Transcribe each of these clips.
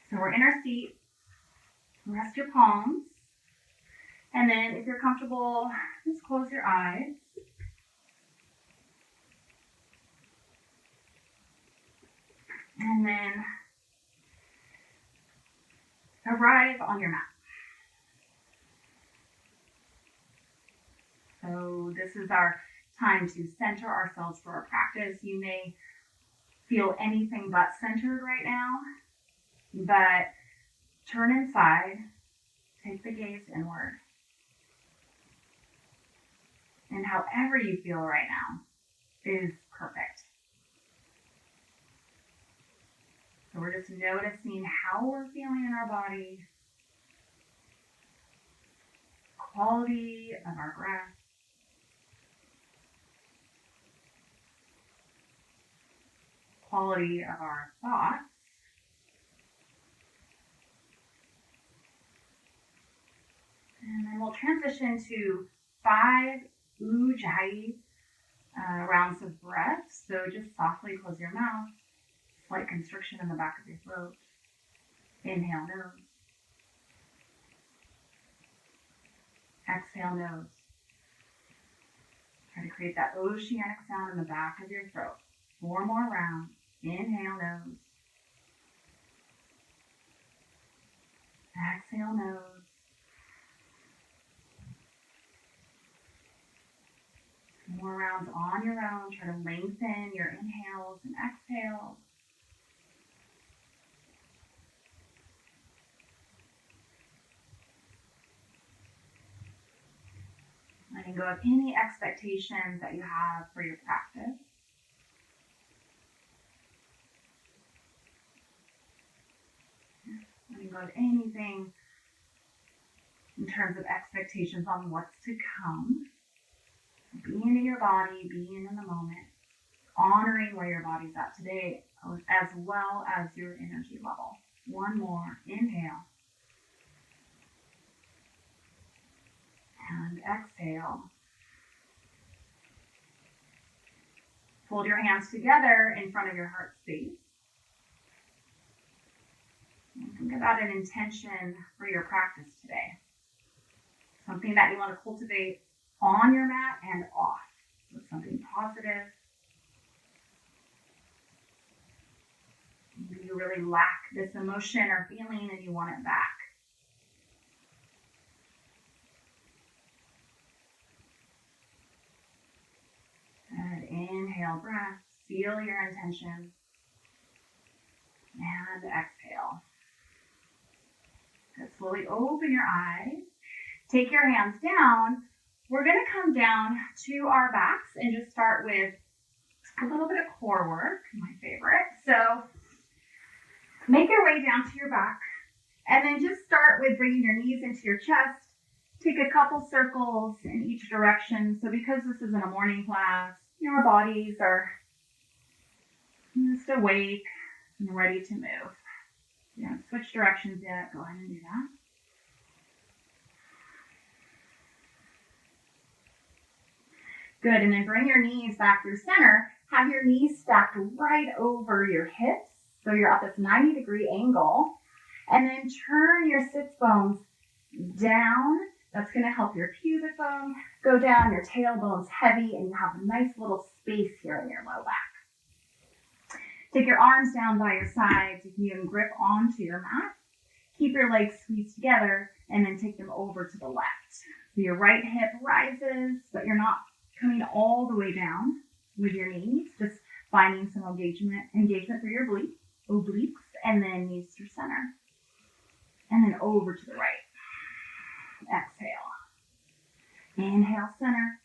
So we're in our seat. Rest your palms. And then if you're comfortable, just close your eyes. And then arrive on your mat. So this is our time to center ourselves for our practice. You may feel anything but centered right now, but turn inside, take the gaze inward. And however you feel right now is perfect. So we're just noticing how we're feeling in our body, quality of our breath, quality of our thoughts, and then we'll transition to 5 Ujjayi rounds of breath. So just softly close your mouth, slight constriction in the back of your throat. Inhale, nose. Exhale, nose. Try to create that oceanic sound in the back of your throat. 4 more rounds. Inhale, nose. Exhale, nose. More rounds on your own. Try to lengthen your inhales and exhales. Letting go of any expectations that you have for your practice. Letting go of anything in terms of expectations on what's to come. Being in your body, being in the moment, honoring where your body's at today, as well as your energy level. 1 more. Inhale. And exhale. Hold your hands together in front of your heart space. And think about an intention for your practice today. Something that you want to cultivate on your mat and off. So something positive. Maybe you really lack this emotion or feeling and you want it back. Good. Inhale, breath. Feel your intention. And exhale. Good. Slowly open your eyes. Take your hands down. We're going to come down to our backs and just start with a little bit of core work, my favorite. So make your way down to your back and then just start with bringing your knees into your chest. Take a couple circles in each direction. So because this isn't a morning class, your bodies are just awake and ready to move. You don't switch directions yet. Go ahead and do that. Good, and then bring your knees back through center. Have your knees stacked right over your hips. So you're at this 90-degree angle. And then turn your sits bones down. That's going to help your pubic bone go down. Your tailbone's heavy, and you have a nice little space here in your low back. Take your arms down by your sides. You can even grip onto your mat. Keep your legs squeezed together, and then take them over to the left. So your right hip rises, but you're not coming all the way down with your knees, just finding some engagement through your obliques, and then knees through center. And then over to the right. Exhale. Inhale, center.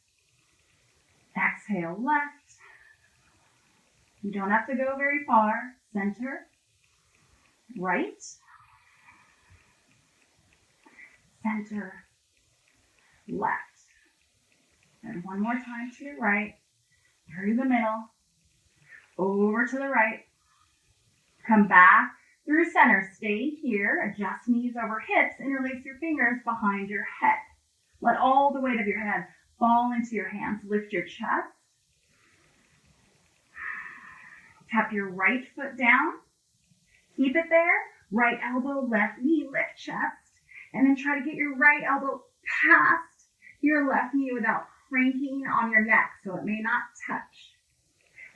Exhale, left. You don't have to go very far. Center. Right. Center. Left. And one more time to your right, through the middle, over to the right, come back through center, stay here, adjust knees over hips, interlace your fingers behind your head. Let all the weight of your head fall into your hands, lift your chest, tap your right foot down, keep it there, Right elbow, left knee, lift chest. And then try to get your right elbow past your left knee without cranking on your neck, so it may not touch.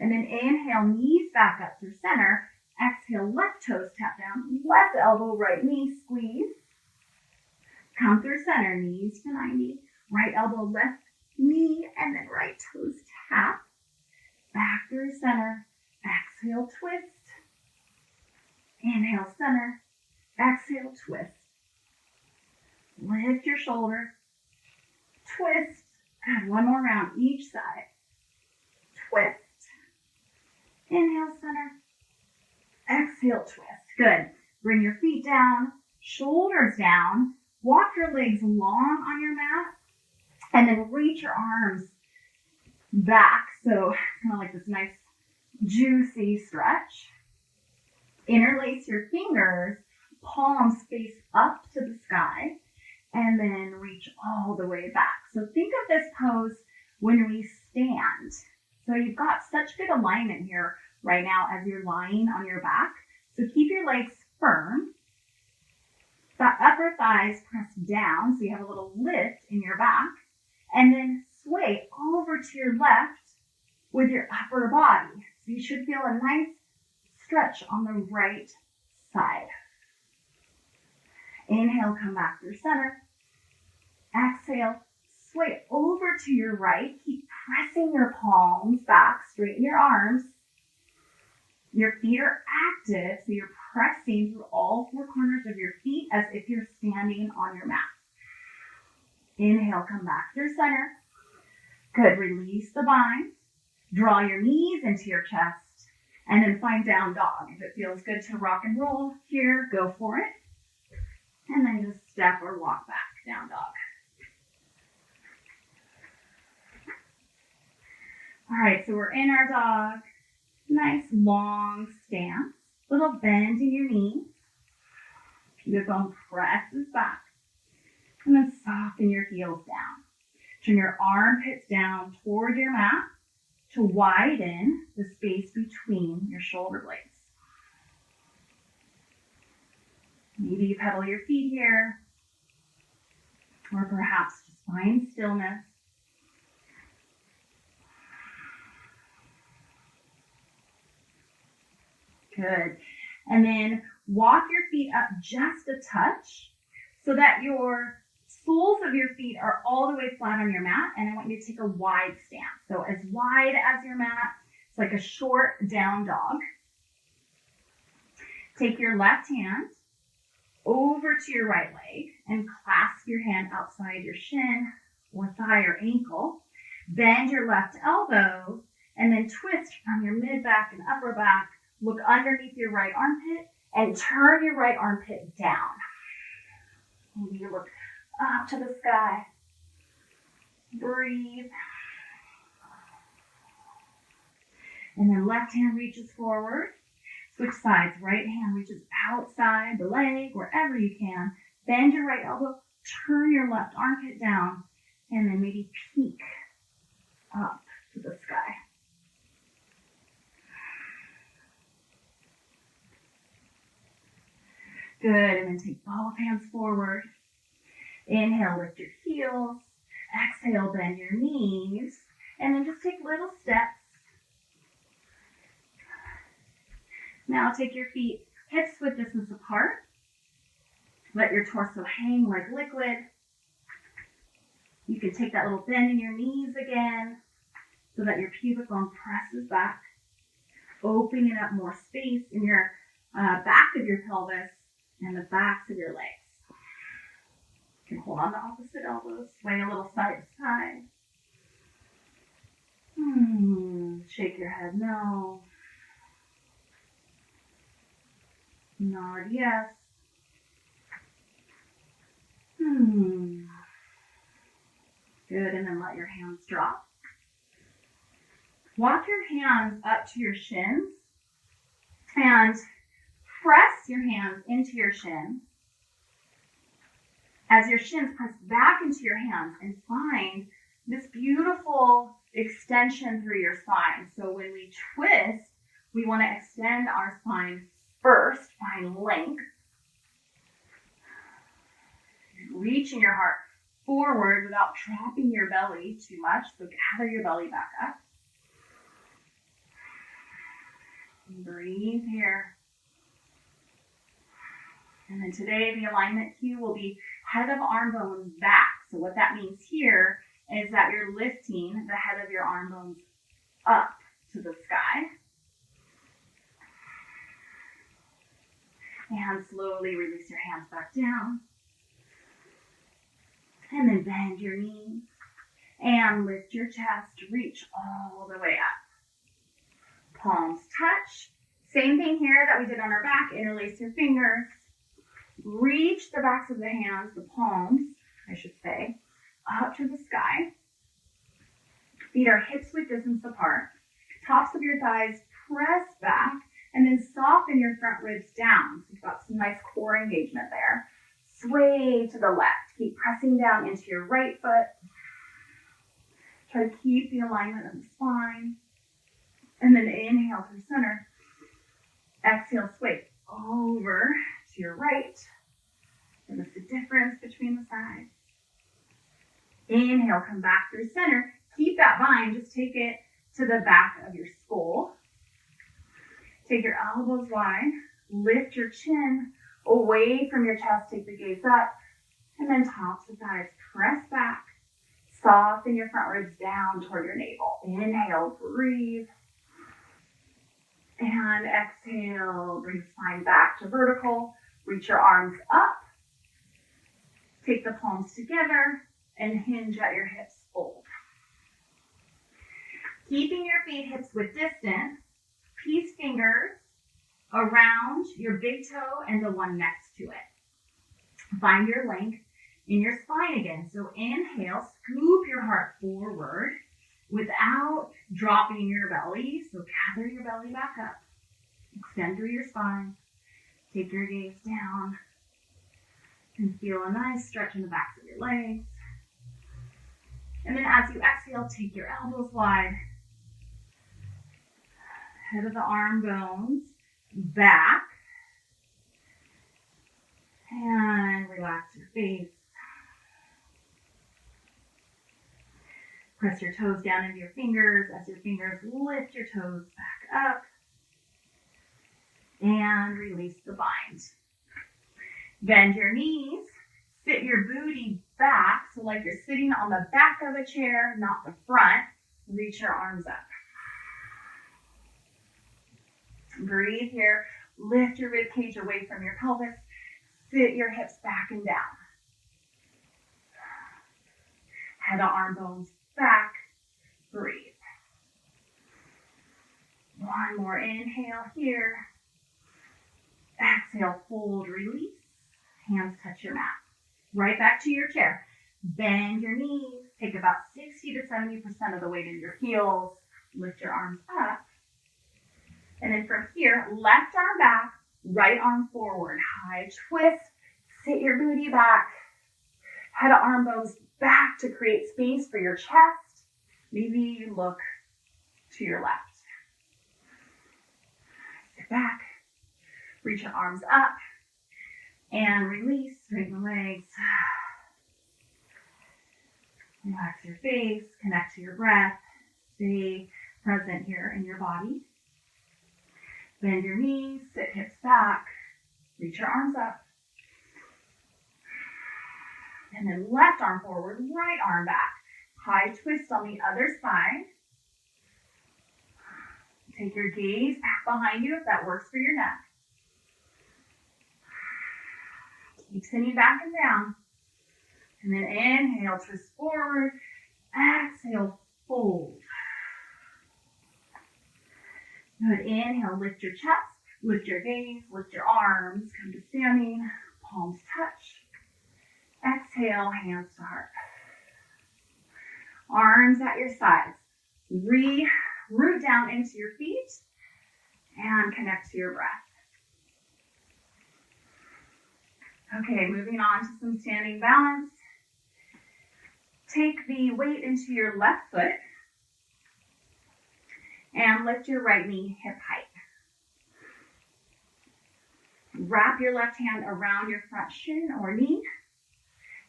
And then inhale, knees back up through center. Exhale, left toes tap down. Left elbow, right knee, squeeze. Come through center, knees to 90. Right elbow, left knee, and then right toes tap. Back through center. Exhale, twist. Inhale, center. Exhale, twist. Lift your shoulder. Twist. Good. One more round each side. Twist. Inhale, center. Exhale, twist. Good. Bring your feet down, shoulders down. Walk your legs long on your mat. And then reach your arms back. So kind of like this nice, juicy stretch. Interlace your fingers. Palms face up to the sky. And then reach all the way back. So think of this pose when we stand. So you've got such good alignment here right now as you're lying on your back. So keep your legs firm. The upper thighs press down so you have a little lift in your back. And then sway over to your left with your upper body. So you should feel a nice stretch on the right side. Inhale, come back through center. Exhale, sway over to your right. Keep pressing your palms back, straighten your arms. Your feet are active, so you're pressing through all four corners of your feet as if you're standing on your mat. Inhale, come back through center. Good, release the bind. Draw your knees into your chest, and then find down dog. If it feels good to rock and roll here, go for it. And then just step or walk back, down dog. All right, so we're in our dog. Nice long stance. Little bend in your knees. Pubic bone presses back. And then soften your heels down. Turn your armpits down toward your mat to widen the space between your shoulder blades. Maybe you pedal your feet here, or perhaps just find stillness. Good. And then walk your feet up just a touch so that your soles of your feet are all the way flat on your mat. And I want you to take a wide stance. So as wide as your mat, it's like a short down dog. Take your left hand over to your right leg and clasp your hand outside your shin or thigh or ankle. Bend your left elbow and then twist from your mid back and upper back. Look underneath your right armpit and turn your right armpit down. Maybe you look up to the sky. Breathe. And then left hand reaches forward. Switch sides. Right hand reaches outside the leg, wherever you can. Bend your right elbow. Turn your left armpit down. And then maybe peek up to the sky. Good, and then take both hands forward. Inhale, lift your heels. Exhale, bend your knees. And then just take little steps. Now take your feet hips width distance apart. Let your torso hang like liquid. You can take that little bend in your knees again so that your pubic bone presses back, opening up more space in your back of your pelvis and the backs of your legs. You can hold on to opposite elbows, sway a little side to side. Shake your head no. Nod yes. Good, and then let your hands drop. Walk your hands up to your shins and press your hands into your shins as your shins press back into your hands and find this beautiful extension through your spine. So when we twist, we want to extend our spine first, find length, Reaching your heart forward without dropping your belly too much. So gather your belly back up. Breathe here. And then today the alignment cue will be head of arm bones back. So what that means here is that you're lifting the head of your arm bones up to the sky. And slowly release your hands back down. And then bend your knees and lift your chest. Reach all the way up. Palms touch. Same thing here that we did on our back. Interlace your fingers. Reach the backs of the hands, the palms, I should say, up to the sky. Feet are hips width distance apart. Tops of your thighs press back, and then soften your front ribs down. So you've got some nice core engagement there. Sway to the left. Keep pressing down into your right foot. Try to keep the alignment of the spine. And then inhale through center. Exhale, sway over to your right. Notice the difference between the sides. Inhale, come back through center. Keep that bind. Just take it to the back of your skull. Take your elbows wide. Lift your chin away from your chest. Take the gaze up. And then tops of thighs press back. Soften your front ribs down toward your navel. Inhale, breathe. And exhale, bring spine back to vertical. Reach your arms up. Take the palms together and hinge at your hips, fold. Keeping your feet hips width distance, peace fingers around your big toe and the one next to it. Find your length in your spine again. So inhale, scoop your heart forward without dropping your belly. So gather your belly back up. Extend through your spine. Take your gaze down. And feel a nice stretch in the backs of your legs. And then as you exhale, take your elbows wide. Head of the arm bones back. And relax your face. Press your toes down into your fingers as your fingers lift your toes back up. And release the bind. Bend your knees. Sit your booty back. So like you're sitting on the back of a chair, not the front. Reach your arms up. Breathe here. Lift your rib cage away from your pelvis. Sit your hips back and down. Head of arm bones back. Breathe. One more inhale here. Exhale, fold, release. Hands touch your mat. Right back to your chair. Bend your knees. Take about 60 to 70% of the weight in your heels. Lift your arms up. And then from here, left arm back, right arm forward. High twist. Sit your booty back. Head of arm bones back to create space for your chest. Maybe you look to your left. Sit back. Reach your arms up. And release. Straighten the legs. Relax your face. Connect to your breath. Stay present here in your body. Bend your knees. Sit hips back. Reach your arms up. And then left arm forward. Right arm back. High twist on the other side. Take your gaze back behind you if that works for your neck. Keep sitting back and down. And then inhale, twist forward. Exhale, fold. Good. Inhale, lift your chest, lift your gaze, lift your arms, come to standing, palms touch. Exhale, hands to heart. Arms at your sides. Root down into your feet and connect to your breath. Okay, moving on to some standing balance. Take the weight into your left foot and lift your right knee hip height. Wrap your left hand around your front shin or knee.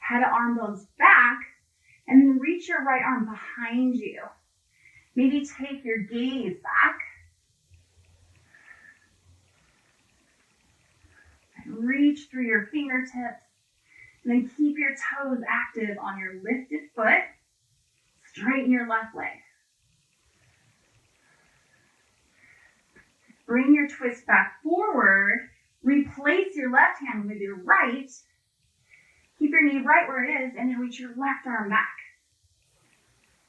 Head of arm bones back, and then reach your right arm behind you. Maybe take your gaze back. And reach through your fingertips. And then keep your toes active on your lifted foot. Straighten your left leg. Bring your twist back forward. Replace your left hand with your right. Keep your knee right where it is, and then reach your left arm back.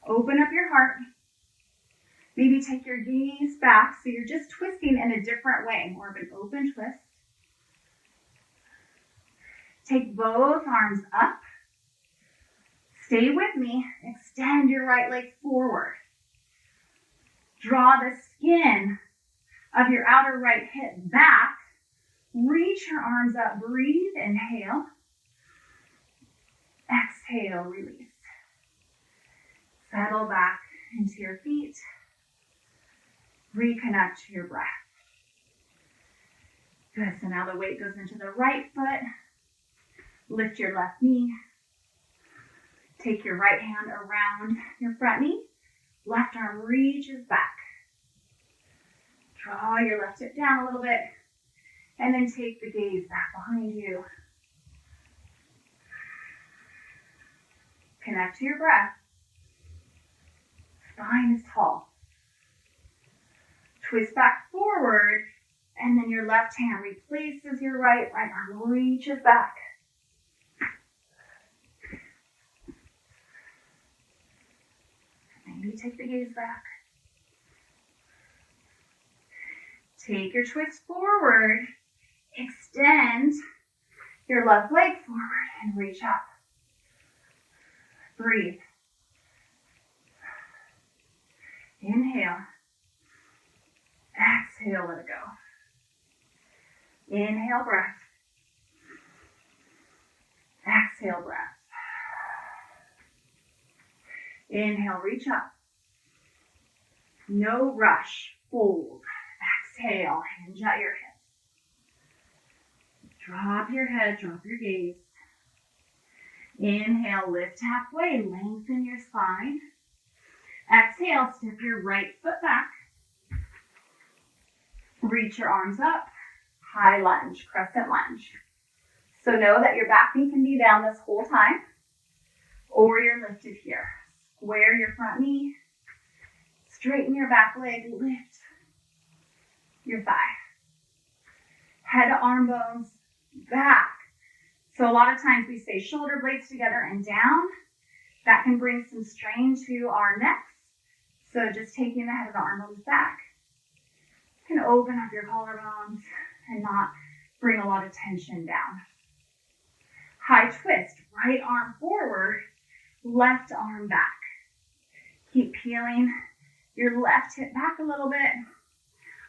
Open up your heart. Maybe take your gaze back so you're just twisting in a different way, more of an open twist. Take both arms up. Stay with me. Extend your right leg forward. Draw the skin of your outer right hip back. Reach your arms up. Breathe. Inhale. Exhale. Release. Settle back into your feet. Reconnect to your breath. Good. So now the weight goes into the right foot. Lift your left knee. Take your right hand around your front knee. Left arm reaches back. Draw your left hip down a little bit. And then take the gaze back behind you. Connect to your breath. Spine is tall. Twist back forward. And then your left hand replaces your right. Right arm reaches back. Maybe take the gaze back. Take your twist forward. Extend your left leg forward and reach up. Breathe. Inhale. Exhale, let it go. Inhale, breath. Exhale, breath. Inhale, reach up. No rush. Fold. Exhale, hinge at your hips. Drop your head, drop your gaze. Inhale, lift halfway, lengthen your spine. Exhale, step your right foot back. Reach your arms up. High lunge, crescent lunge. So know that your back knee can be down this whole time, or you're lifted here. Square your front knee. Straighten your back leg, lift your thigh. Head to arm bones back. So a lot of times we say shoulder blades together and down. That can bring some strain to our necks. So just taking the head of the arm bones back can open up your collarbones and not bring a lot of tension down. High twist, right arm forward, left arm back. Keep peeling your left hip back a little bit.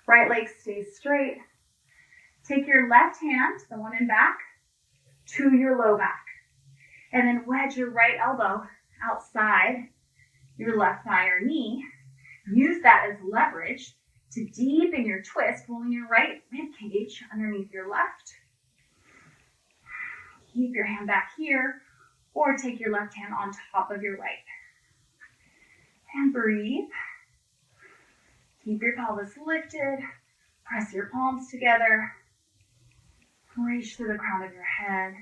Right leg stays straight. Take your left hand, the one in back, to your low back. And then wedge your right elbow outside your left thigh or knee. Use that as leverage to deepen your twist, pulling your right rib cage underneath your left. Keep your hand back here, or take your left hand on top of your right. And breathe. Keep your pelvis lifted. Press your palms together. Reach to the crown of your head.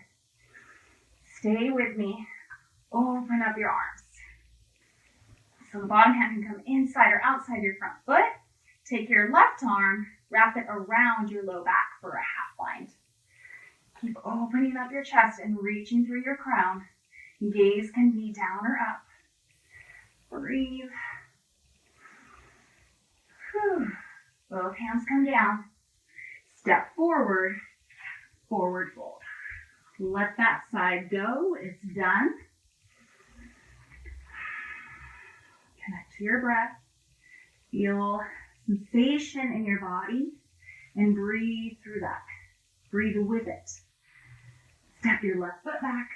Stay with me. Open up your arms. So the bottom hand can come inside or outside your front foot. Take your left arm, wrap it around your low back for a half bind. Keep opening up your chest and reaching through your crown. Gaze can be down or up. Breathe. Whew. Both hands come down. Step forward, forward fold. Let that side go. It's done. Connect to your breath. Feel sensation in your body and breathe through that. Breathe with it. Step your left foot back.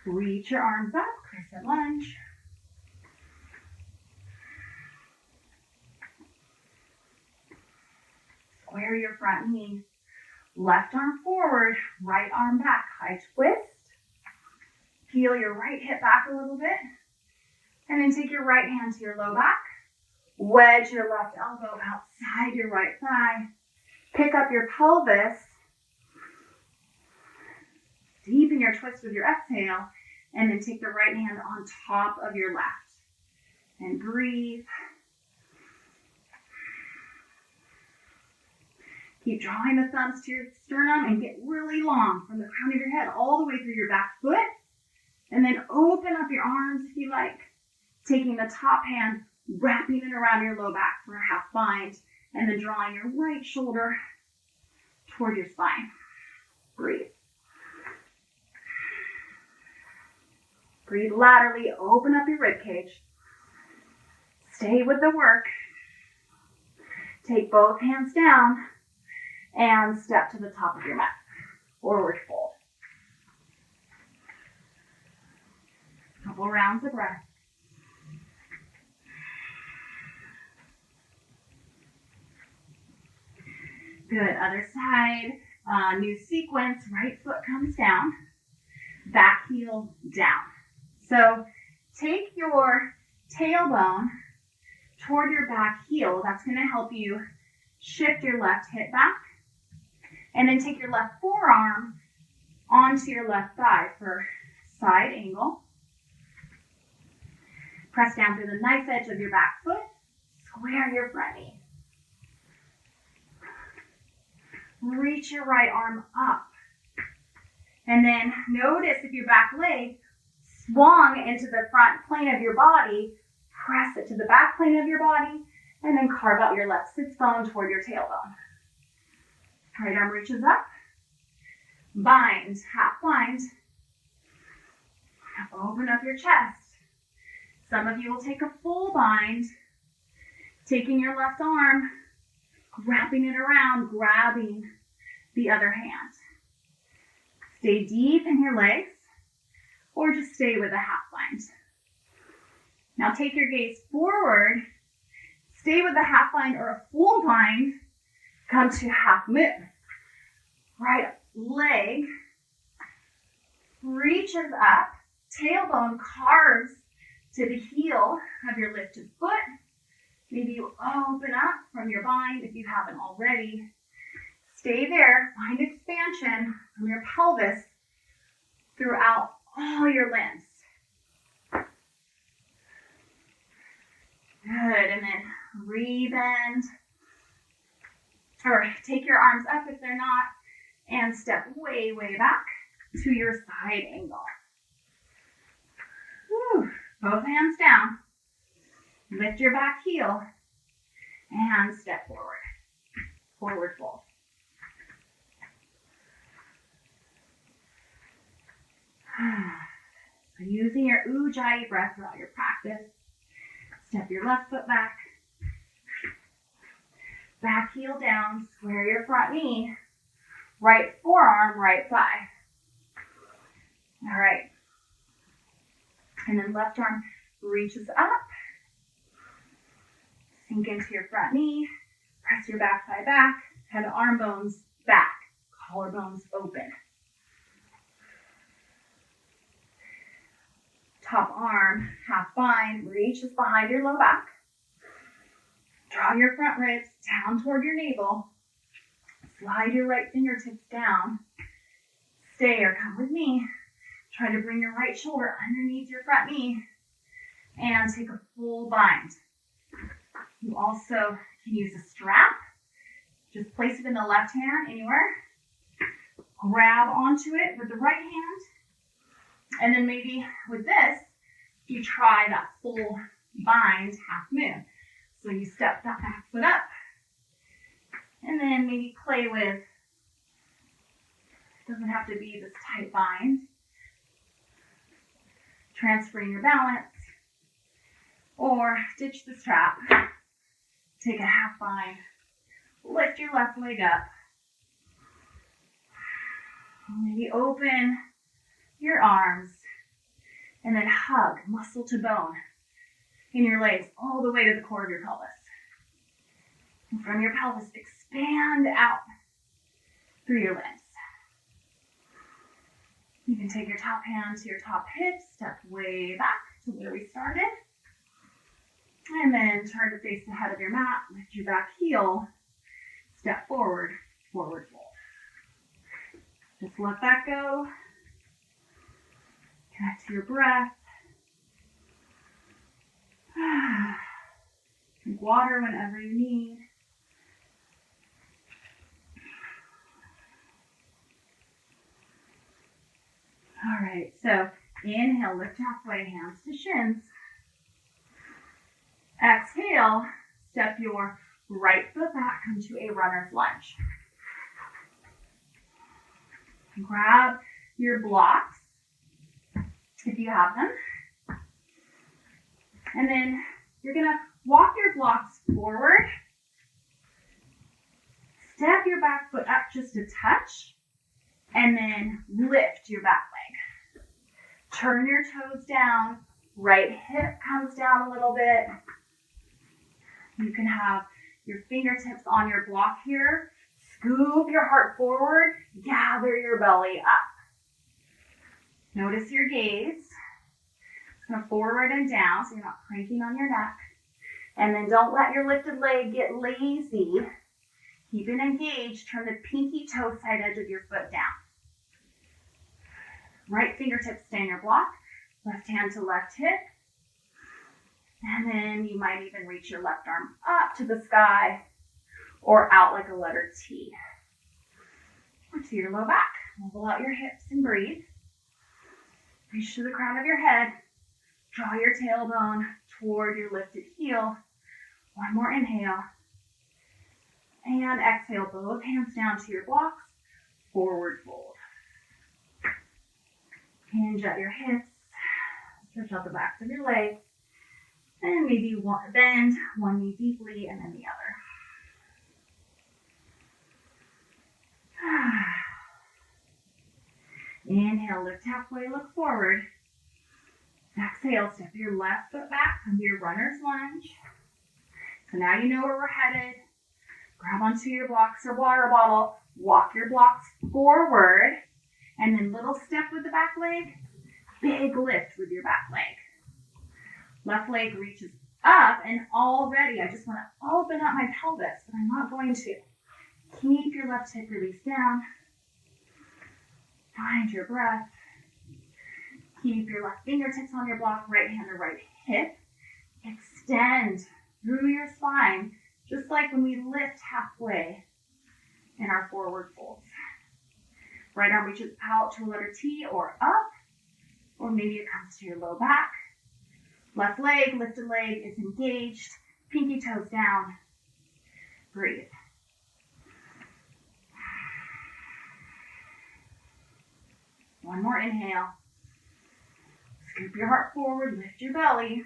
Reach your arms up, crescent lunge. Square your front knee. Left arm forward, right arm back, high twist. Peel your right hip back a little bit. And then take your right hand to your low back. Wedge your left elbow outside your right thigh. Pick up your pelvis. Deepen your twist with your exhale. And then take the right hand on top of your left. And breathe. Keep drawing the thumbs to your sternum and get really long from the crown of your head all the way through your back foot. And then open up your arms if you like. Taking the top hand, wrapping it around your low back for a half bind. And then drawing your right shoulder toward your spine. Breathe. Breathe laterally. Open up your rib cage. Stay with the work. Take both hands down and step to the top of your mat. Forward fold. Couple rounds of breath. Good. Other side. New sequence. Right foot comes down. Back heel down. So take your tailbone toward your back heel. That's going to help you shift your left hip back. And then take your left forearm onto your left thigh for side angle. Press down through the knife edge of your back foot. Square your front knee. Reach your right arm up. And then notice if your back leg swung into the front plane of your body, press it to the back plane of your body, and then carve out your left sits bone toward your tailbone. Right arm reaches up. Bind, half bind. Open up your chest. Some of you will take a full bind, taking your left arm, wrapping it around, grabbing the other hand. Stay deep in your legs, or just stay with a half bind. Now take your gaze forward, stay with a half bind or a full bind, come to half moon. Right leg reaches up, tailbone carves to the heel of your lifted foot. Maybe you open up from your bind if you haven't already. Stay there, find expansion from your pelvis throughout all your limbs. Good, and then rebend, or take your arms up if they're not, and step way, way back to your side angle. Whew. Both hands down. Lift your back heel and step forward. Forward fold. So using your Ujjayi breath throughout your practice. Step your left foot back. Back heel down. Square your front knee. Right forearm, right thigh. All right. And then left arm reaches up. Sink into your front knee. Press your back thigh back. Head arm bones back. Collarbones open. Top arm, half bind, reaches behind your low back. Draw your front ribs down toward your navel. Slide your right fingertips down. Stay or come with me. Try to bring your right shoulder underneath your front knee and take a full bind. You also can use a strap. Just place it in the left hand anywhere. Grab onto it with the right hand. And then maybe with this, you try that full bind half moon. So you step that back foot up. And then maybe play with, doesn't have to be this tight bind. Transferring your balance. Or ditch the strap. Take a half bind. Lift your left leg up. Maybe open your arms. And then hug muscle to bone in your legs all the way to the core of your pelvis. And from your pelvis, expand out through your limbs. You can take your top hand to your top hip, step way back to where we started. And then turn to face the head of your mat, lift your back heel, step forward, forward fold. Just let that go. Connect to your breath. Drink water whenever you need. All right, so inhale, lift halfway, hands to shins. Exhale, step your right foot back, come to a runner's lunge. Grab your blocks, if you have them. And then you're gonna walk your blocks forward. Step your back foot up just a touch, and then lift your back leg. Turn your toes down, right hip comes down a little bit. You can have your fingertips on your block here. Scoop your heart forward, gather your belly up. Notice your gaze. It's going to forward and down so you're not cranking on your neck. And then don't let your lifted leg get lazy. Keep it engaged. Turn the pinky toe side edge of your foot down. Right fingertips stay in your block. Left hand to left hip. And then you might even reach your left arm up to the sky or out like a letter T. Or to your low back. Level out your hips and breathe. Reach to the crown of your head. Draw your tailbone toward your lifted heel. One more inhale. And exhale, both hands down to your blocks. Forward fold. Hinge at your hips. Stretch out the backs of your legs. And maybe bend one knee deeply and then the other. Inhale, lift halfway, look forward. Exhale, step your left foot back, come to your runner's lunge. So now you know where we're headed. Grab onto your blocks or water bottle, walk your blocks forward, and then little step with the back leg, big lift with your back leg. Left leg reaches up, and already I just want to open up my pelvis, but I'm not going to. Keep your left hip released down. Find your breath. Keep your left fingertips on your block, right hand to right hip. Extend through your spine, just like when we lift halfway in our forward folds. Right arm reaches out to a letter T or up, or maybe it comes to your low back. Left leg, lifted leg is engaged. Pinky toes down. Breathe. One more inhale. Scoop your heart forward, lift your belly,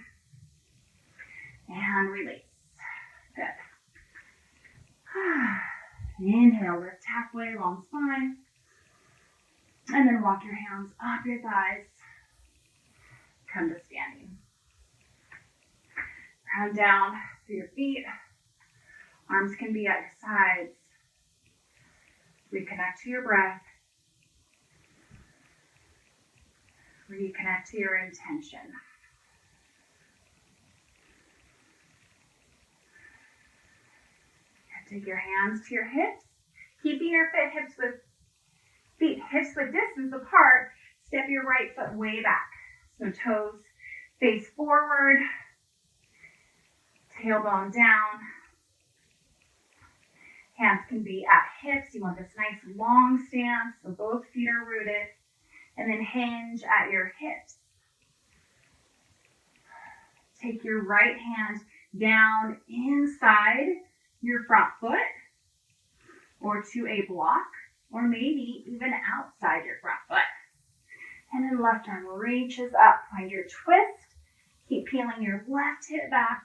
and release. Good. Inhale, lift halfway, long spine. And then walk your hands up your thighs. Come to standing. Ground down through your feet. Arms can be at your sides. Reconnect to your breath. Reconnect to your intention. Take your hands to your hips, keeping your hips with distance apart. Step your right foot way back. So toes face forward, tailbone down. Hands can be at hips. You want this nice long stance, so both feet are rooted. And then hinge at your hips. Take your right hand down inside your front foot or to a block, or maybe even outside your front foot. And then left arm reaches up. Find your twist. Keep peeling your left hip back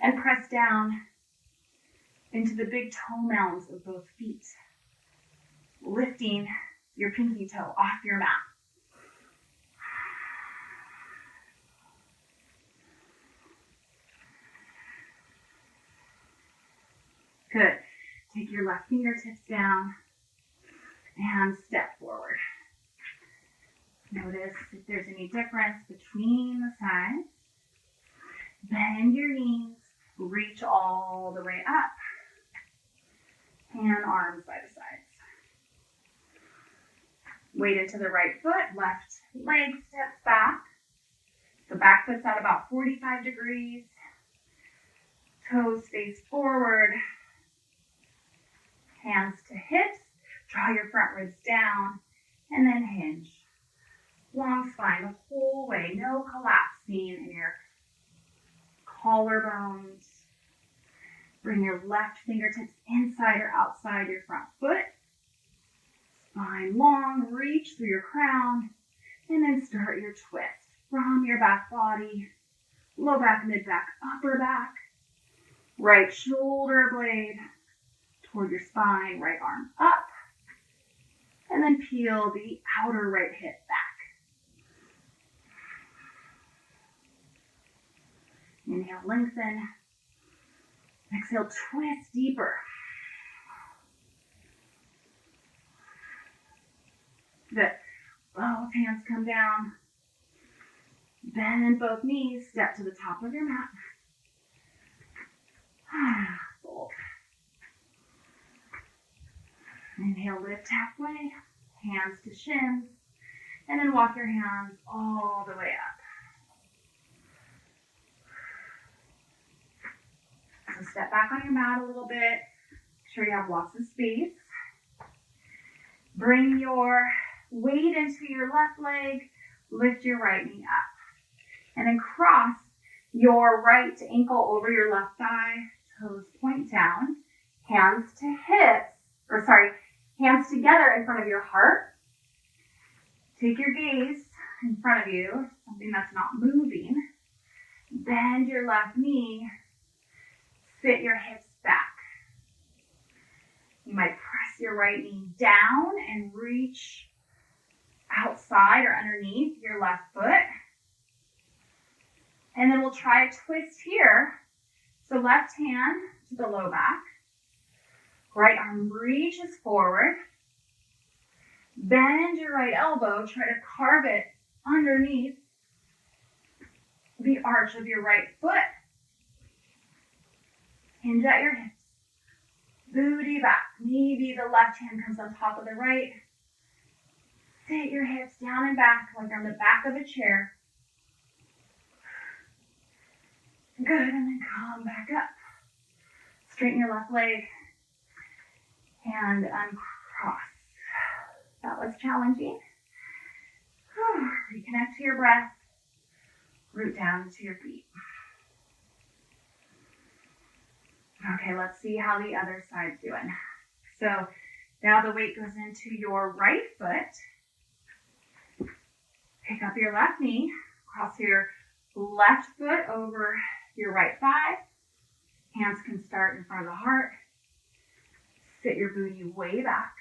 and press down into the big toe mounds of both feet, lifting your pinky toe off your mat. Good. Take your left fingertips down. and step forward. Notice if there's any difference between the sides. Bend your knees, reach all the way up, and arms by the sides. Weight into the right foot, left leg steps back. The back foot's at about 45 degrees. Toes face forward. Hands to hips. Draw your front ribs down, and then hinge. Long spine the whole way, no collapsing in your collarbones. Bring your left fingertips inside or outside your front foot. Spine long, reach through your crown, and then start your twist from your back body, low back, mid back, upper back, right shoulder blade toward your spine, right arm up, and then peel the outer right hip back. Inhale, lengthen. Exhale, twist deeper. Good. Both hands come down. Bend both knees. Step to the top of your mat. Fold. Inhale, lift halfway. Hands to shins. And then walk your hands all the way up. So step back on your mat a little bit. Make sure you have lots of space. Bring your weight into your left leg. Lift your right knee up. And then cross your right ankle over your left thigh. Toes point down. Hands to hips. Hands together in front of your heart. Take your gaze in front of you, something that's not moving. Bend your left knee. Sit your hips back. You might press your right knee down and reach outside or underneath your left foot. And then we'll try a twist here. So left hand to the low back. Right arm reaches forward. Bend your right elbow. Try to carve it underneath the arch of your right foot. Hinge at your hips. Booty back. Maybe the left hand comes on top of the right. Sit your hips down and back like on the back of a chair. Good, and then come back up. Straighten your left leg and uncross. That was challenging. Reconnect to your breath. Root down into your feet. Okay, let's see how the other side's doing. So now the weight goes into your right foot. Pick up your left knee. Cross your left foot over your right thigh. Hands can start in front of the heart. Sit your booty way back.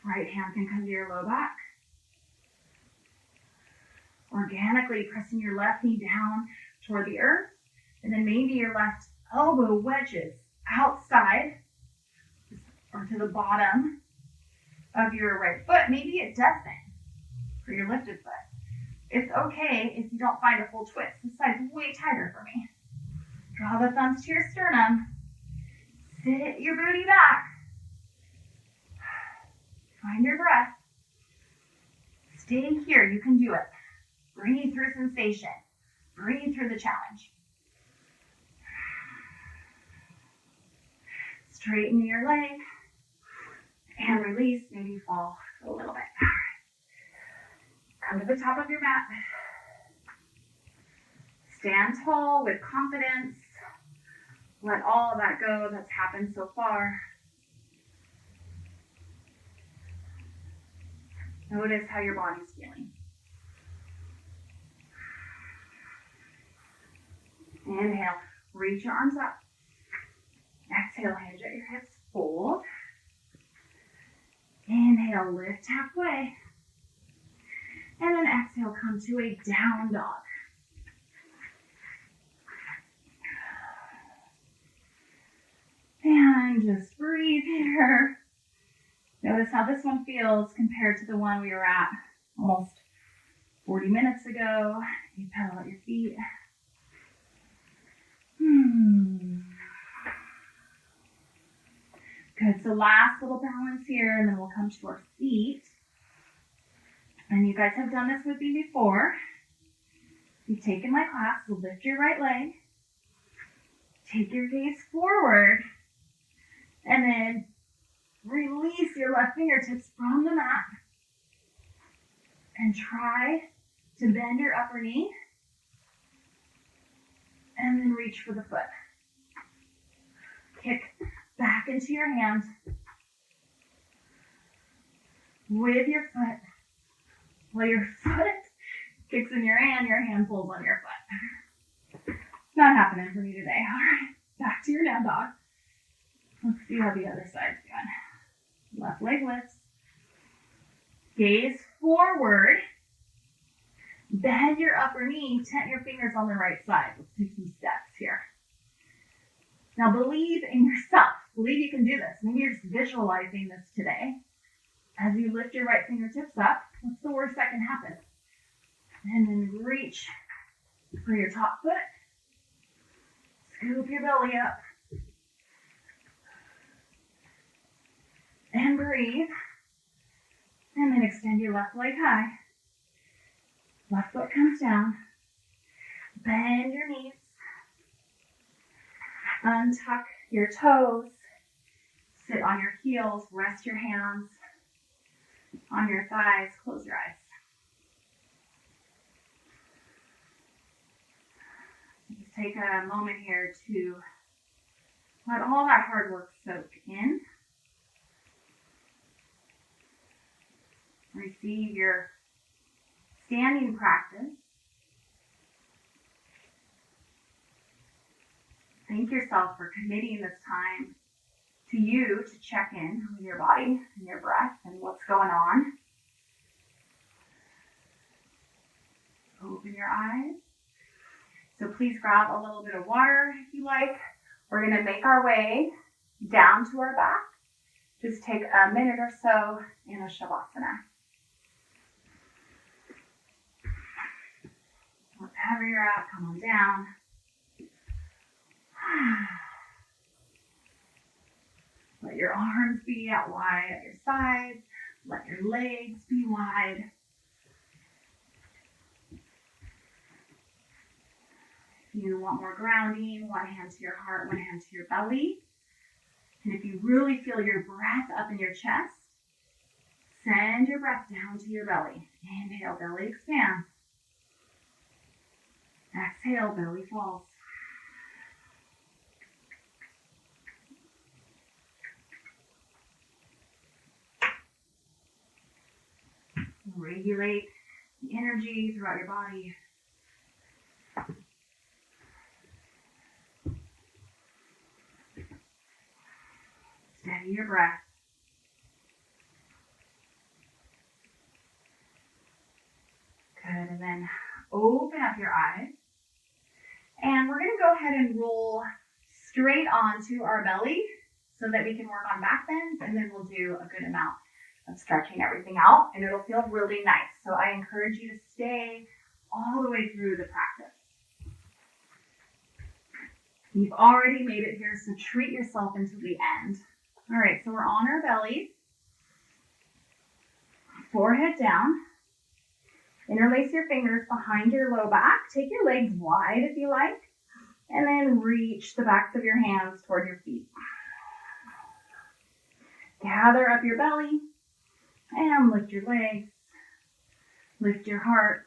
Right hand can come to your low back. Organically pressing your left knee down toward the earth. And then maybe your left elbow wedges outside or to the bottom of your right foot. Maybe it doesn't for your lifted foot. It's okay if you don't find a full twist. This side's way tighter for me. Draw the thumbs to your sternum. Sit your booty back. Find your breath. Stay here. You can do it. Breathe through sensation. Breathe through the challenge. Straighten your leg and release. Maybe fall a little bit. Come to the top of your mat. Stand tall with confidence. Let all of that go that's happened so far. Notice how your body's feeling. Inhale, reach your arms up. Exhale, hinge at your hips, fold. Inhale, lift halfway. And then exhale, come to a down dog. And just breathe here. Notice how this one feels compared to the one we were at almost 40 minutes ago. You pedal at your feet. Good, so last little balance here, and then we'll come to our feet. And you guys have done this with me before. You've taken my class, so lift your right leg. Take your gaze forward, and then release your left fingertips from the mat. And try to bend your upper knee, and then reach for the foot. Kick back into your hands with your foot. While your foot kicks in your hand pulls on your foot. It's not happening for me today. All right, back to your down dog. Let's see how the other side's going. Left leg lifts. Gaze forward. Bend your upper knee. Tent your fingers on the right side. Let's take some steps here. Now believe in yourself. Believe you can do this. Maybe you're just visualizing this today. As you lift your right fingertips up, what's the worst that can happen? And then reach for your top foot. Scoop your belly up. And breathe. And then extend your left leg high. Left foot comes down. Bend your knees. Untuck your toes. Sit on your heels. Rest your hands on your thighs. Close your eyes. Just take a moment here to let all that hard work soak in. Receive your standing practice. Thank yourself for committing this time to you to check in with your body and your breath and what's going on. Open your eyes. So please grab a little bit of water if you like. We're going to make our way down to our back. Just take a minute or so in a Shavasana. Wherever you're at, come on down. Let your arms be out wide at your sides. Let your legs be wide. If you want more grounding, one hand to your heart, one hand to your belly. And if you really feel your breath up in your chest, send your breath down to your belly. Inhale, belly expands. Exhale, belly falls. Regulate the energy throughout your body. Steady your breath. Good, and then open up your eyes. And we're going to go ahead and roll straight onto our belly so that we can work on back bends, and then we'll do a good amount of stretching everything out, and it'll feel really nice. So I encourage you to stay all the way through the practice. You've already made it here, so treat yourself until the end. All right, so we're on our bellies. Forehead down. Interlace your fingers behind your low back. Take your legs wide if you like, and then reach the backs of your hands toward your feet. Gather up your belly and lift your legs. Lift your heart.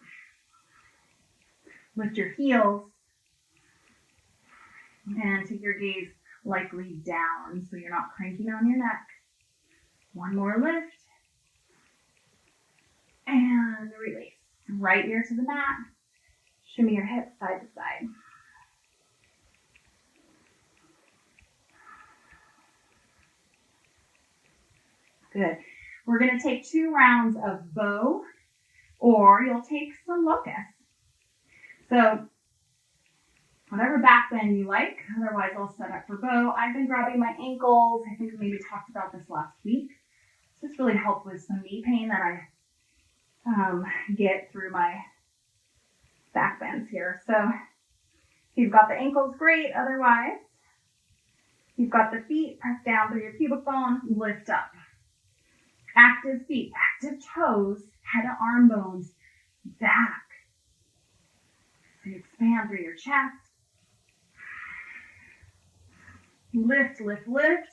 Lift your heels. And take your gaze likely down so you're not cranking on your neck. One more lift. And release. Right ear to the mat. Shimmy your hips side to side. Good. We're going to take 2 rounds of bow, or you'll take some locust. So whatever back bend you like. Otherwise, I'll set up for bow. I've been grabbing my ankles. I think we maybe talked about this last week. This really helped with some knee pain that I get through my back bends here. So if you've got the ankles, great. Otherwise, you've got the feet, press down through your pubic bone, lift up. Active feet, active toes, head to arm bones, back. So you expand through your chest. Lift, lift, lift.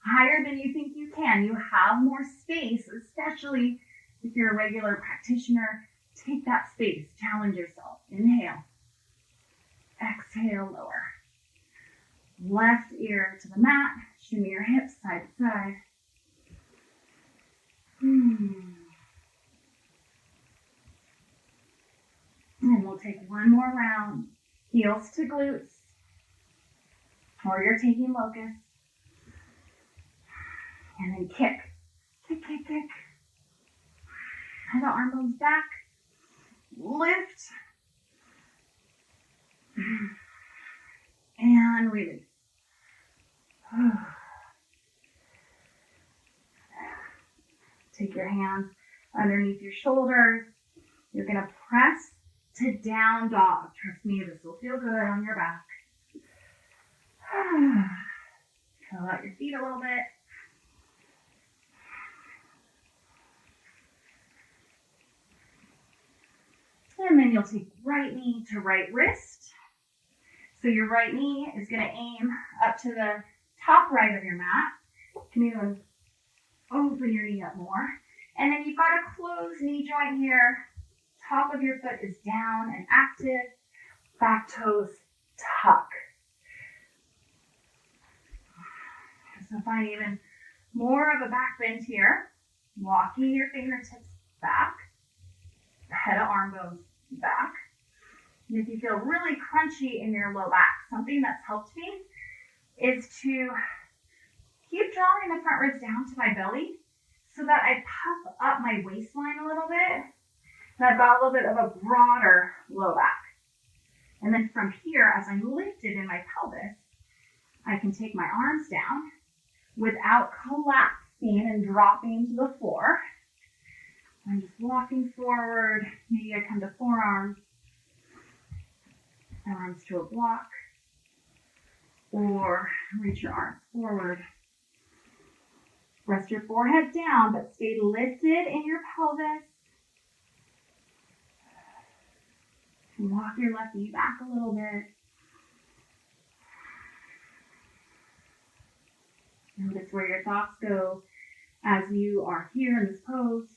Higher than you think you can. You have more space, especially if you're a regular practitioner. Take that space. Challenge yourself. Inhale. Exhale, lower. Left ear to the mat. Shimmy your hips side to side. And we'll take one more round. Heels to glutes. Or you're taking locust. And then kick. Kick, kick, kick. Head the arm bones back. Lift. And release. Take your hands underneath your shoulders. You're going to press to down dog. Trust me, this will feel good on your back. Curl out your feet a little bit. And then you'll take right knee to right wrist. So your right knee is going to aim up to the top right of your mat. You can even open your knee up more. And then you've got a closed knee joint here. Top of your foot is down and active. Back toes tuck. So find even more of a back bend here. Walking your fingertips back. Head of arm bones back. And if you feel really crunchy in your low back, something that's helped me is to keep drawing the front ribs down to my belly so that I puff up my waistline a little bit. And I've got a little bit of a broader low back. And then from here, as I'm lifted in my pelvis, I can take my arms down without collapsing and dropping to the floor. I'm just walking forward. Maybe I come to forearms, arms to a block, or reach your arms forward. Rest your forehead down, but stay lifted in your pelvis. Walk your left knee back a little bit. Notice where your thoughts go as you are here in this pose.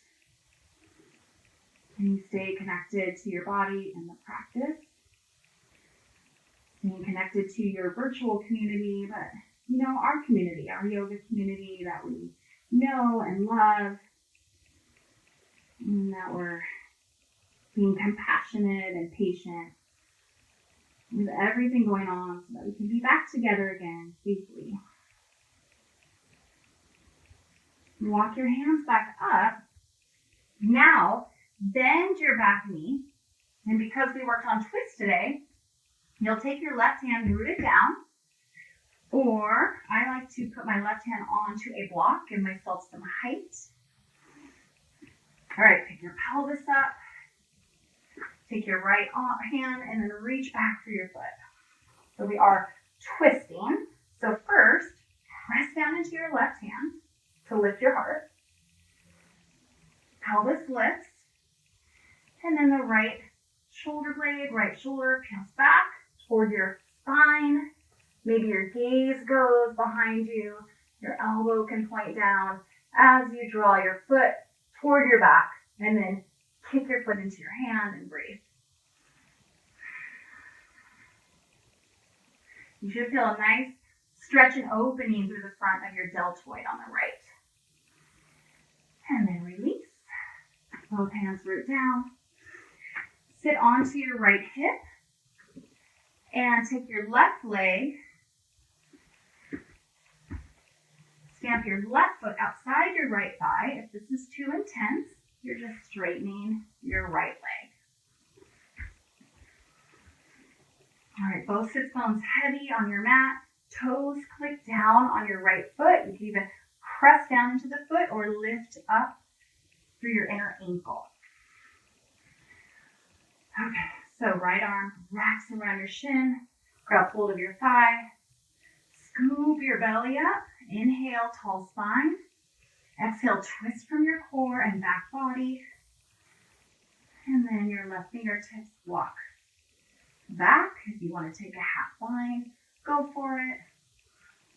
And you stay connected to your body and the practice. Staying connected to your virtual community, but our community, our yoga community that we know and love, and that we're being compassionate and patient with everything going on so that we can be back together again safely. Walk your hands back up. Now, bend your back knee. And because we worked on twist today, you'll take your left hand, root it down. Or I like to put my left hand onto a block, give myself some height. All right, pick your pelvis up. Take your right hand and then reach back for your foot. So we are twisting. So first, press down into your left hand to lift your heart. Pelvis lifts. And then the right shoulder blade, right shoulder peels back toward your spine. Maybe your gaze goes behind you. Your elbow can point down as you draw your foot toward your back. And then kick your foot into your hand and breathe. You should feel a nice stretch and opening through the front of your deltoid on the right. And then release. Both hands root down. Sit onto your right hip. And take your left leg. Stamp your left foot outside your right thigh. If this is too intense, you're just straightening your right leg. All right, both sits bones heavy on your mat. Toes click down on your right foot. You can even press down into the foot or lift up through your inner ankle. Okay, so right arm wraps around your shin, grab hold of your thigh, scoop your belly up, inhale, tall spine, exhale, twist from your core and back body, and then your left fingertips walk back. If you want to take a half bind, go for it,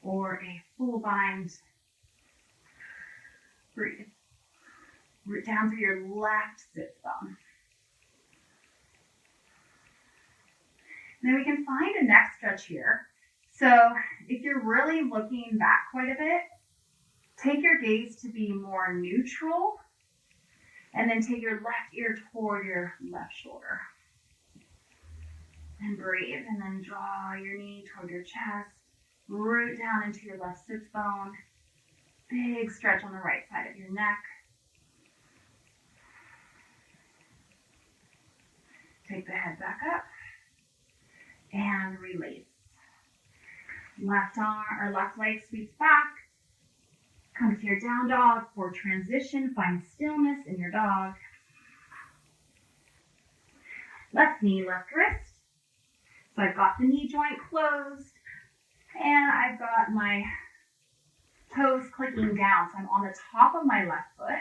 or a full bind. Breathe. Root down through your left sit bone. Then we can find a neck stretch here. So if you're really looking back quite a bit, take your gaze to be more neutral, and then take your left ear toward your left shoulder. And breathe, and then draw your knee toward your chest. Root down into your left sits bone. Big stretch on the right side of your neck. Take the head back up and release. Left arm or left leg sweeps back. Come to your down dog for transition. Find stillness in your dog. Left knee, left wrist. So I've got the knee joint closed and I've got my toes clicking down. So I'm on the top of my left foot,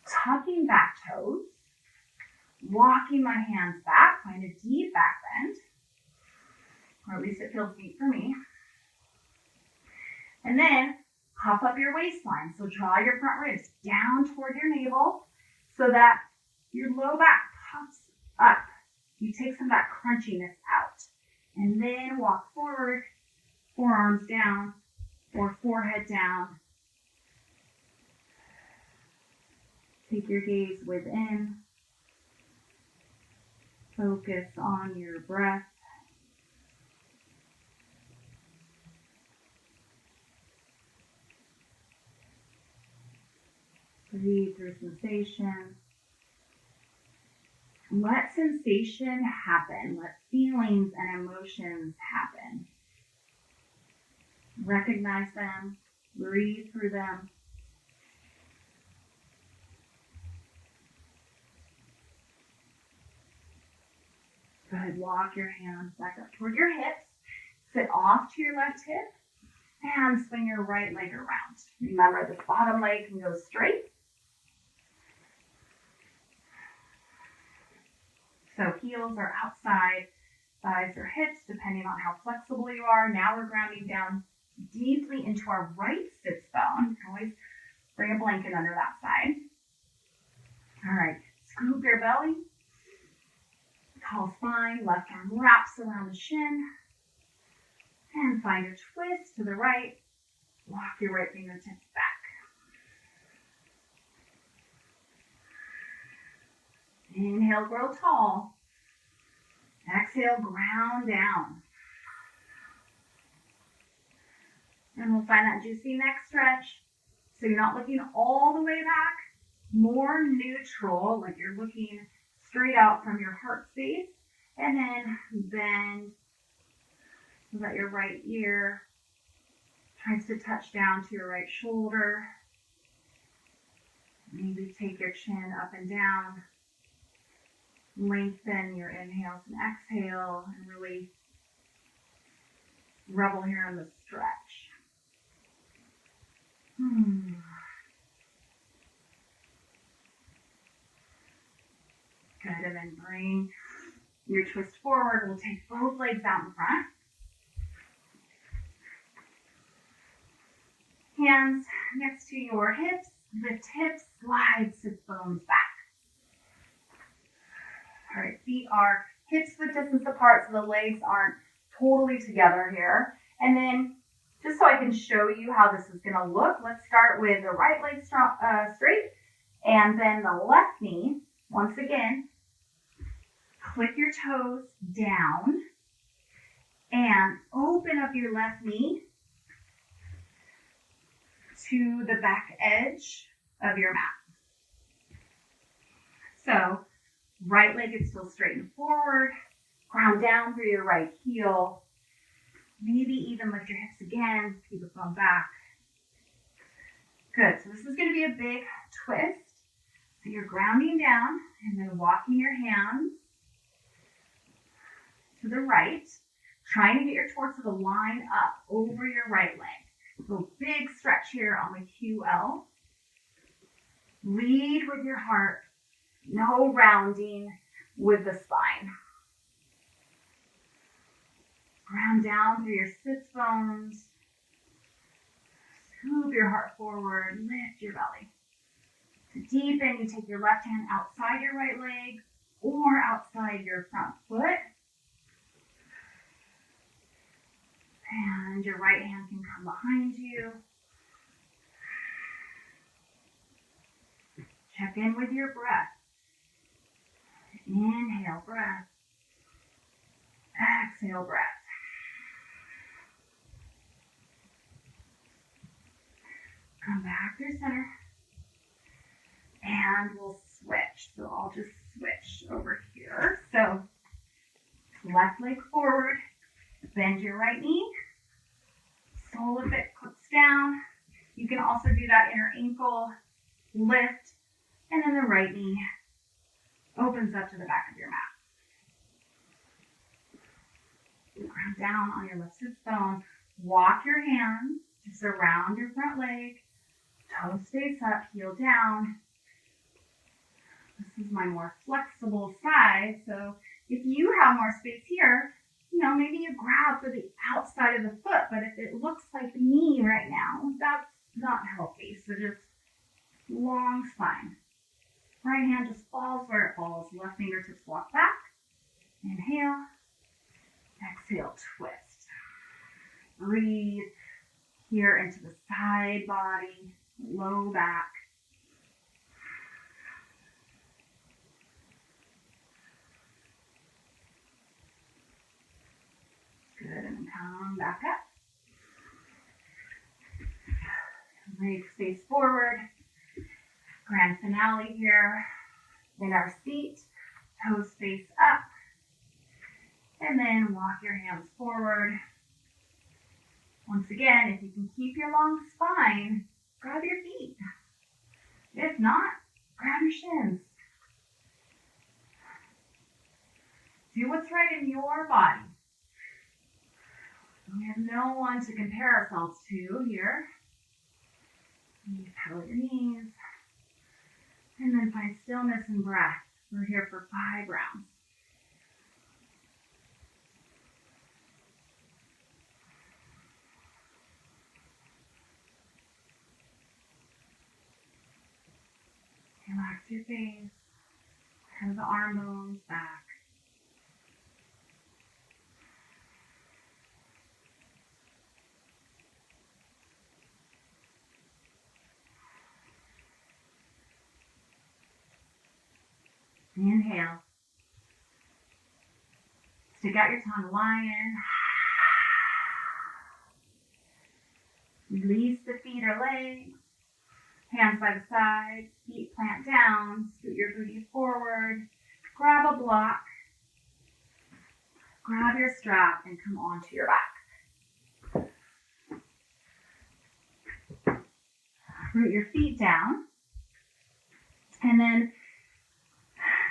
tucking back toes, walking my hands back, find a deep back bend, or at least it feels deep for me. And then puff up your waistline. So draw your front ribs down toward your navel so that your low back puffs up. You take some of that crunchiness out. And then walk forward, forearms down or forehead down. Take your gaze within. Focus on your breath. Breathe through sensation. Let sensation happen. Let feelings and emotions happen. Recognize them. Breathe through them. Go ahead, walk your hands back up toward your hips. Sit off to your left hip and swing your right leg around. Remember, this bottom leg can go straight. So heels are outside, thighs are hips, depending on how flexible you are. Now we're grounding down deeply into our right sits bone. You can always bring a blanket under that side. All right, scoop your belly. Tall spine, left arm wraps around the shin. And find your twist to the right. Walk your right fingertips back. Inhale, grow tall. Exhale, ground down. And we'll find that juicy neck stretch. So you're not looking all the way back, more neutral, like you're looking straight out from your heart space. And then bend so that your right ear tries to touch down to your right shoulder. Maybe take your chin up and down. Lengthen your inhales and exhale and really revel here on the stretch. Good, and then bring your twist forward. We'll take both legs out in front. Hands next to your hips. Lift hips, slide sits bones back. All right, feet are hips width distance apart so the legs aren't totally together here. And then just so I can show you how this is going to look, let's start with the right leg straight and then the left knee. Once again, click your toes down and open up your left knee to the back edge of your mat. So right leg is still straight and forward. Ground down through your right heel. Maybe even lift your hips again. Keep it going back. Good. So this is going to be a big twist. So you're grounding down and then walking your hands to the right, trying to get your torso to line up over your right leg. So big stretch here on the QL. Lead with your heart. No rounding with the spine. Ground down through your sits bones. Scoop your heart forward. Lift your belly. To deepen, you take your left hand outside your right leg or outside your front foot. And your right hand can come behind you. Check in with your breath. Inhale, breath. Exhale, breath. Come back through center. And we'll switch. So I'll just switch over here. So left leg forward. Bend your right knee. Sole of it clips down. You can also do that inner ankle lift. And then the right knee opens up to the back of your mat. Ground down on your left sit bone. Walk your hands to surround your front leg. Toes face up, heel down. This is my more flexible side. So if you have more space here, maybe you grab for the outside of the foot. But if it looks like knee right now, that's not healthy. So just long spine. Right hand just falls where it falls. Left fingertips walk back. Inhale. Exhale, twist. Breathe here into the side body, low back. Good, and then come back up. Legs face forward. Grand finale here. In our seat, toes face up. And then walk your hands forward. Once again, if you can keep your long spine, grab your feet. If not, grab your shins. Do what's right in your body. We have no one to compare ourselves to here. You pedal your knees. And then find stillness and breath. We're here for 5 rounds. Relax your face. Curve the arm bones back. Inhale. Stick out your tongue, lion. Release the feet or legs. Hands by the sides, feet plant down. Scoot your booty forward. Grab a block. Grab your strap and come onto your back. Root your feet down. And then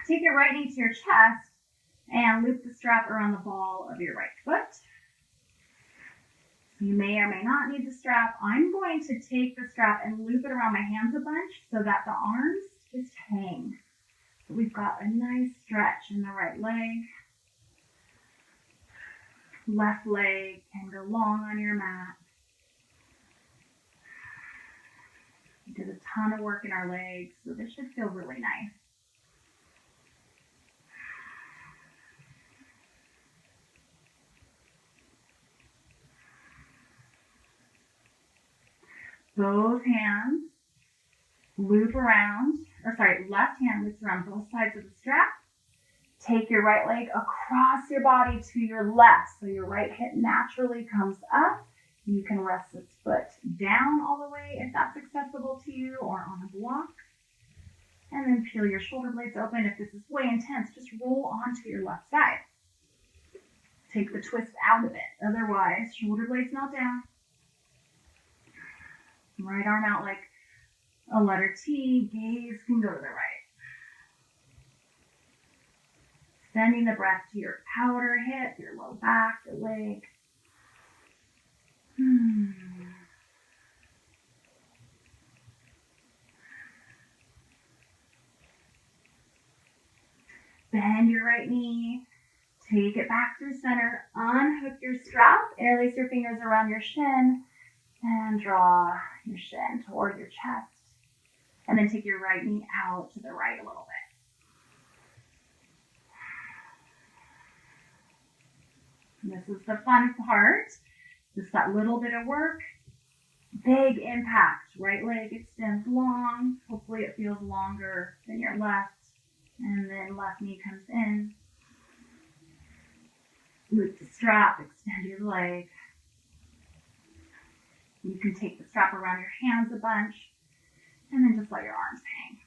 take your right knee to your chest and loop the strap around the ball of your right foot. You may or may not need the strap. I'm going to take the strap and loop it around my hands a bunch so that the arms just hang. So we've got a nice stretch in the right leg. Left leg can go long on your mat. We did a ton of work in our legs, so this should feel really nice. Both hands loop around, left hand loops around both sides of the strap. Take your right leg across your body to your left, so your right hip naturally comes up. You can rest this foot down all the way if that's accessible to you, or on a block. And then peel your shoulder blades open. If this is way intense, just roll onto your left side. Take the twist out of it. Otherwise, shoulder blades not down. Right arm out like A letter T, gaze can go to the right. Sending the breath to your outer hip, your low back, your leg. Bend your right knee. Take it back through center. Unhook your strap. Interlace your fingers around your shin. And draw your shin toward your chest. And then take your right knee out to the right a little bit. And this is the fun part. Just that little bit of work. Big impact. Right leg extends long. Hopefully it feels longer than your left. And then left knee comes in. Loop the strap. Extend your leg. You can take the strap around your hands a bunch. And then just let your arms hang.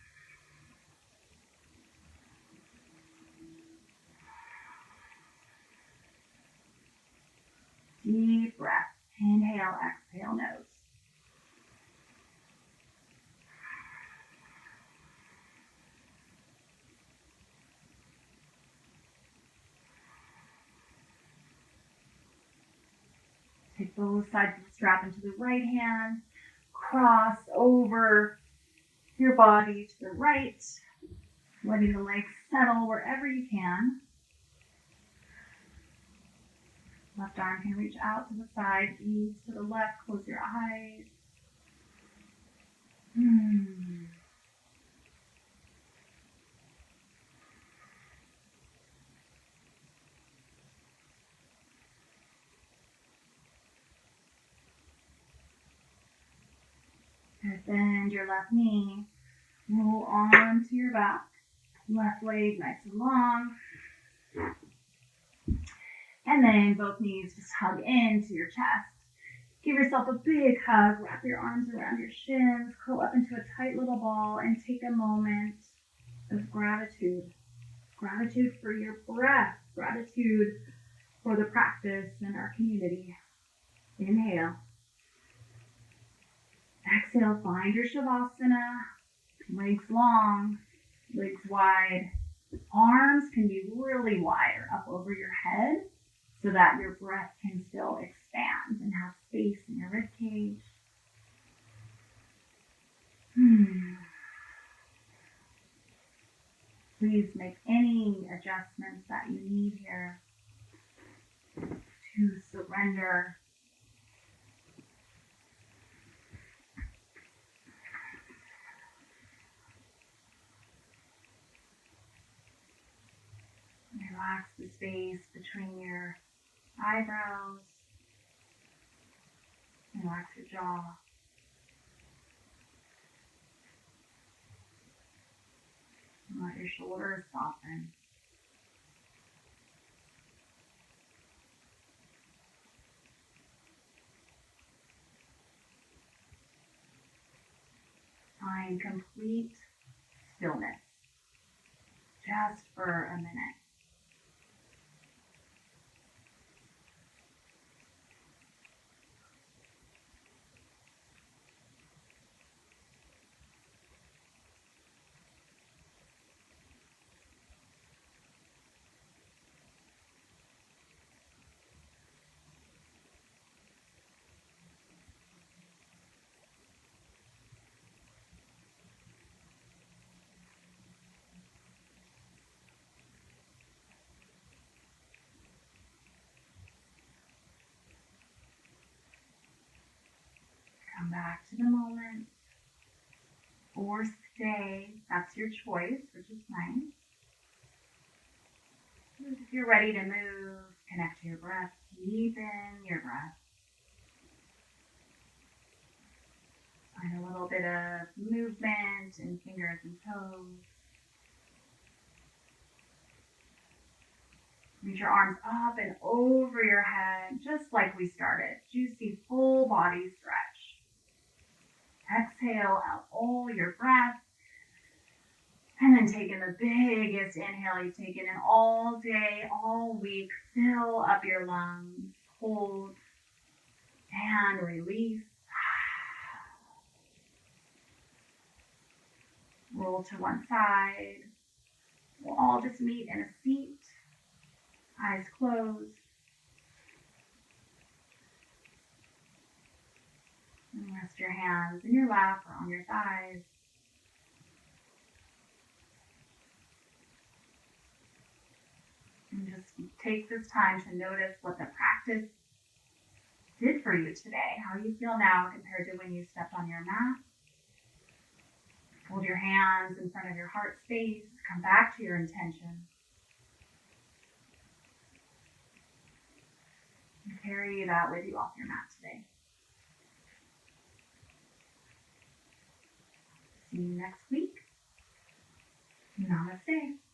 Deep breath. Inhale, exhale, nose. Take both sides of the strap into the right hand. Cross over your body to the right. Letting the legs settle wherever you can. Left arm can reach out to the side, ease to the left, close your eyes. Good. Bend your left knee. Roll onto your back. Left leg nice and long. And then both knees just hug into your chest. Give yourself a big hug. Wrap your arms around your shins. Curl up into a tight little ball and take a moment of gratitude. Gratitude for your breath. Gratitude for the practice and our community. Inhale. Exhale, find your Shavasana. Legs long, legs wide. Arms can be really wide or up over your head so that your breath can still expand and have space in your rib cage. Please make any adjustments that you need here to surrender. Relax the space between your eyebrows. Relax your jaw. And let your shoulders soften. Find complete stillness just for a minute. Come back to the moment or stay. That's your choice, which is nice. If you're ready to move, connect to your breath. Deepen your breath. Find a little bit of movement in fingers and toes. Reach your arms up and over your head, just like we started. Juicy, full body stretch. Exhale out all your breath. And then take in the biggest inhale you've taken in all day, all week. Fill up your lungs. Hold. And release. Roll to one side. We'll all just meet in a seat, eyes closed. And rest your hands in your lap or on your thighs. And just take this time to notice what the practice did for you today. How you feel now compared to when you stepped on your mat. Hold your hands in front of your heart space. Come back to your intention. And carry that with you off your mat today. See you next week. Namaste.